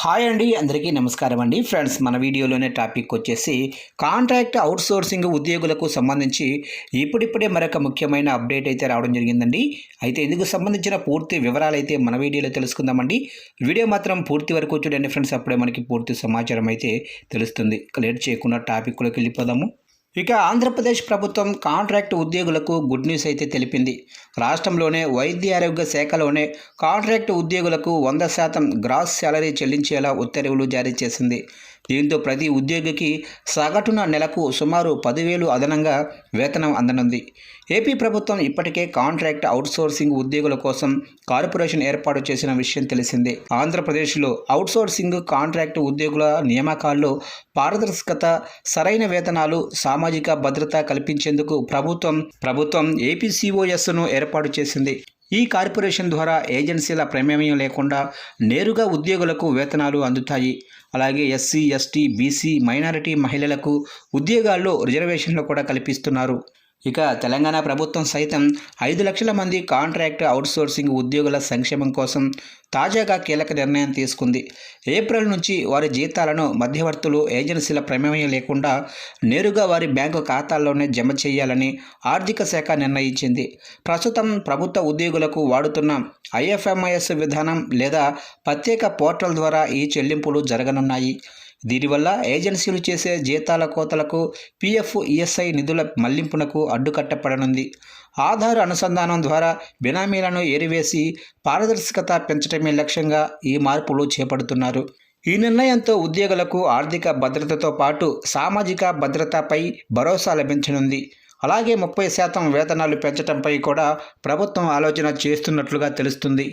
Hi అండి, అందరికీ నమస్కారం అండి. ఫ్రెండ్స్, మన వీడియోలోనే టాపిక్ వచ్చేసి కాంట్రాక్ట్ అవుట్సోర్సింగ్ ఉద్యోగులకు సంబంధించి ఇప్పుడిప్పుడే మరొక ముఖ్యమైన అప్డేట్ అయితే రావడం జరిగిందండి. అయితే ఇందుకు సంబంధించిన పూర్తి వివరాలు అయితే మన వీడియోలో తెలుసుకుందామండి. వీడియో మాత్రం పూర్తి వరకు చూడండి ఫ్రెండ్స్, అప్పుడే మనకి పూర్తి సమాచారం అయితే తెలుస్తుంది. లేట్ చేయకుండా టాపిక్లోకి వెళ్ళిపోదాము. ఇక ఆంధ్రప్రదేశ్ ప్రభుత్వం కాంట్రాక్ట్ ఉద్యోగులకు గుడ్ న్యూస్ అయితే తెలిపింది. రాష్ట్రంలోనే వైద్య ఆరోగ్య శాఖలోనే కాంట్రాక్ట్ ఉద్యోగులకు 100% గ్రాస్ శాలరీ చెల్లించేలా ఉత్తర్వులు జారీ చేసింది. దీంతో ప్రతి ఉద్యోగికి సగటున నెలకు సుమారు 10,000 అదనంగా వేతనం అందనుంది. ఏపీ ప్రభుత్వం ఇప్పటికే కాంట్రాక్ట్ అవుట్సోర్సింగ్ ఉద్యోగుల కోసం కార్పొరేషన్ ఏర్పాటు చేసిన విషయం తెలిసిందే. ఆంధ్రప్రదేశ్లో అవుట్సోర్సింగ్ కాంట్రాక్ట్ ఉద్యోగుల నియామకాల్లో పారదర్శకత, సరైన వేతనాలు, సామాజిక భద్రత కల్పించేందుకు ప్రభుత్వం ఏపీసీఓఎస్ను ఏర్పాటు చేసింది. ఈ కార్పొరేషన్ ద్వారా ఏజెన్సీల ప్రమేయం లేకుండా నేరుగా ఉద్యోగులకు వేతనాలు అందుతాయి. అలాగే ఎస్సీ, ఎస్టీ, బీసీ, మైనారిటీ మహిళలకు ఉద్యోగాల్లో రిజర్వేషన్లు కూడా కల్పిస్తున్నారు. ఇక తెలంగాణ ప్రభుత్వం సైతం 5 లక్షల మంది కాంట్రాక్ట్ అవుట్సోర్సింగ్ ఉద్యోగుల సంక్షేమం కోసం తాజాగా కీలక నిర్ణయం తీసుకుంది. ఏప్రిల్ నుంచి వారి జీతాలను మధ్యవర్తులు, ఏజెన్సీల ప్రమేయం లేకుండా నేరుగా వారి బ్యాంకు ఖాతాల్లోనే జమ చేయాలని ఆర్థిక శాఖ నిర్ణయించింది. ప్రస్తుతం ప్రభుత్వ ఉద్యోగులకు వాడుతున్న ఐఎఫ్ఎంఐఎస్ విధానం లేదా ప్రత్యేక పోర్టల్ ద్వారా ఈ చెల్లింపులు జరగనున్నాయి. దీనివల్ల ఏజెన్సీలు చేసే జీతాల కోతలకు, పీఎఫ్, ఈఎస్ఐ నిధుల మళ్లింపునకు అడ్డుకట్టపడనుంది. ఆధార్ అనుసంధానం ద్వారా బినామీలను ఏరివేసి పారదర్శకత పెంచడమే లక్ష్యంగా ఈ మార్పులు చేపడుతున్నారు. ఈ నిర్ణయంతో ఉద్యోగులకు ఆర్థిక భద్రతతో పాటు సామాజిక భద్రతపై భరోసా లభించనుంది. అలాగే 30% వేతనాలు పెంచడంపై కూడా ప్రభుత్వం ఆలోచన చేస్తున్నట్లుగా తెలుస్తుంది.